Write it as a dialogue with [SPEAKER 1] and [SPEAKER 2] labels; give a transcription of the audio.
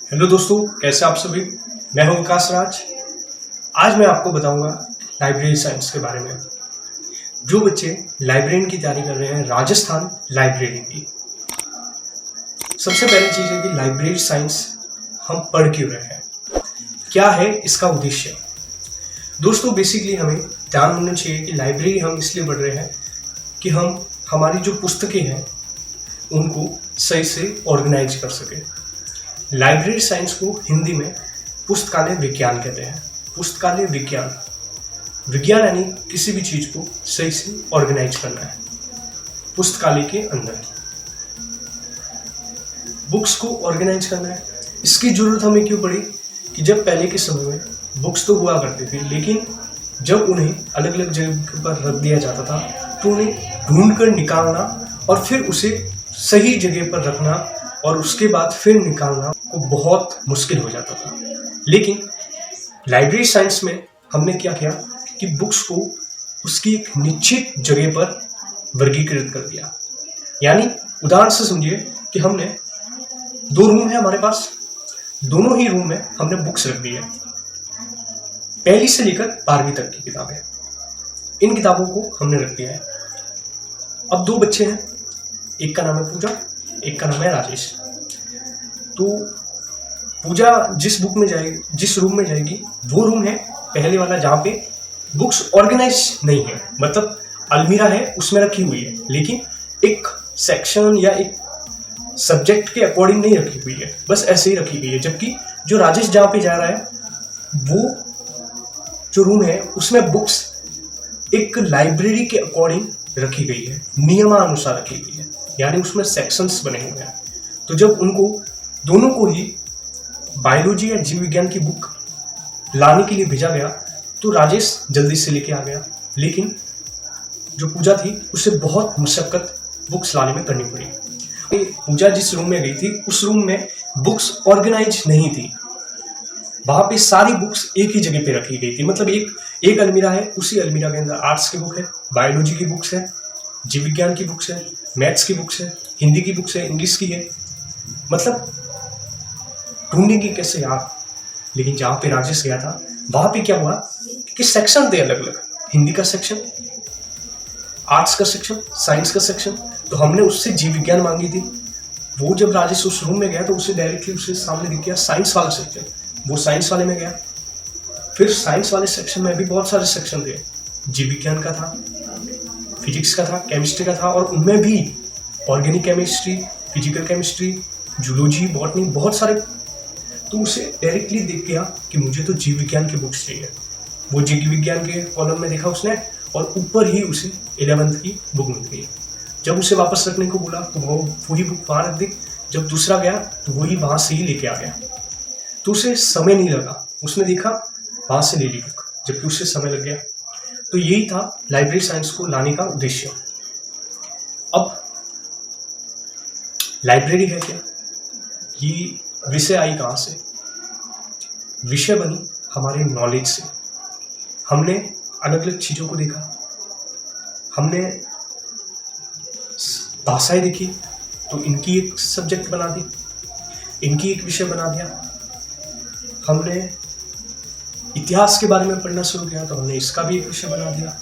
[SPEAKER 1] Hello दोस्तों, कैसे आप सभी। मैं हूं विकास राज। आज मैं आपको बताऊंगा लाइब्रेरी साइंस के बारे में। जो बच्चे लाइब्रेरियन की तैयारी कर रहे हैं राजस्थान लाइब्रेरी की, सबसे पहली चीज है कि लाइब्रेरी साइंस हम पढ़ क्यों रहे हैं, क्या है इसका उद्देश्य। दोस्तों बेसिकली हमें ध्यान होना चाहिए कि लाइब्रेरी हम इसलिए पढ़ रहे हैं कि हम हमारी जो पुस्तकें हैं उनको सही से ऑर्गेनाइज कर सकें। लाइब्रेरी साइंस को हिंदी में पुस्तकालय विज्ञान कहते हैं। पुस्तकालय विज्ञान, विज्ञान यानी किसी भी चीज को सही से ऑर्गेनाइज करना है पुस्तकालय के अंदर, बुक्स को ऑर्गेनाइज करना है। इसकी जरूरत हमें क्यों पड़ी कि जब पहले के समय में बुक्स तो हुआ करती थी, लेकिन जब उन्हें अलग अलग जगह पर रख दिया जाता था तो उन्हें ढूंढ कर निकालना और फिर उसे सही जगह पर रखना और उसके बाद फिर निकालना को बहुत मुश्किल हो जाता था। लेकिन लाइब्रेरी साइंस में हमने क्या किया कि बुक्स को उसकी एक निश्चित जगह पर वर्गीकृत कर दिया। यानी उदाहरण से समझिए कि हमने दो रूम है हमारे पास, दोनों ही रूम में हमने बुक्स रख दी है। पहली से लेकर 12वीं तक की किताबें, इन किताबों को हमने रख दिया है। अब दो बच्चे हैं, एक का नाम है पूजा, एक का नाम है राजेश। तो पूजा जिस बुक में जाएगी, जिस रूम में जाएगी, वो रूम है पहले वाला जहाँ पे बुक्स ऑर्गेनाइज नहीं है, मतलब अलमीरा है उसमें रखी हुई है, लेकिन एक सेक्शन या एक सब्जेक्ट के अकॉर्डिंग नहीं रखी हुई है, बस ऐसे ही रखी गई है। जबकि जो राजेश जहाँ पे जा रहा है वो जो रूम है उसमें बुक्स एक लाइब्रेरी के अकॉर्डिंग रखी गई है, नियमानुसार रखी गई है, यानी उसमें सेक्शंस बने हुए हैं। तो जब उनको दोनों को ही बायोलॉजी या जीव विज्ञान की बुक लाने के लिए भेजा गया तो राजेश जल्दी से लेके आ गया, लेकिन जो पूजा थी उसे बहुत मुशक्कत बुक्स लाने में करनी पड़ी। पूजा जिस रूम में गई थी उस रूम में बुक्स ऑर्गेनाइज नहीं थी, वहां पे सारी बुक्स एक ही जगह पे रखी गई थी। मतलब एक अलमीरा है, उसी अलमीरा के अंदर आर्ट्स की बुक है, बायोलॉजी की बुक्स है, जीव विज्ञान की बुक्स है, मैथ्स की बुक्स है, हिंदी की बुक्स है, इंग्लिश की है। मतलब ढूंढेंगे कैसे आप। लेकिन जहाँ पे राजेश गया था वहां पे क्या हुआ कि सेक्शन थे अलग अलग, हिंदी का सेक्शन, आर्ट्स का सेक्शन, साइंस का सेक्शन। तो हमने उससे जीव विज्ञान मांगी थी। वो जब राजेश उस रूम में गया तो उसे डायरेक्टली उसके सामने दिख गया साइंस वाला सेक्शन, वो साइंस वाले में गया। फिर साइंस वाले सेक्शन में भी बहुत सारे सेक्शन थे, जीव विज्ञान का था, फिजिक्स का था, केमिस्ट्री का था, और उनमें भी organic chemistry, physical chemistry, zoology, botany, बहुत सारे। तो उसे डायरेक्टली देख गया कि मुझे तो जीव विज्ञान की बुक्स चाहिए। वो जीव विज्ञान के कॉलम में देखा उसने और ऊपर ही उसे 11th की बुक मिल गई। जब उसे वापस रखने को बोला तो वो वही बुक वहां रख दी। जब दूसरा गया तो वही वहां से ही लेके आ गया। तो उसे समय नहीं लगा, उसने देखा वहां से ले ली बुक, जबकि उसे समय लग गया। तो यही था लाइब्रेरी साइंस को लाने का उद्देश्य। अब लाइब्रेरी है क्या, ये विषय आई कहां से? विषय बनी हमारे नॉलेज से। हमने अलग अलग चीजों को देखा, हमने भाषाएं देखी तो इनकी एक सब्जेक्ट बना दी, इनकी एक विषय बना दिया। हमने इतिहास के बारे में पढ़ना शुरू किया तो हमने इसका भी एक विषय बना दिया।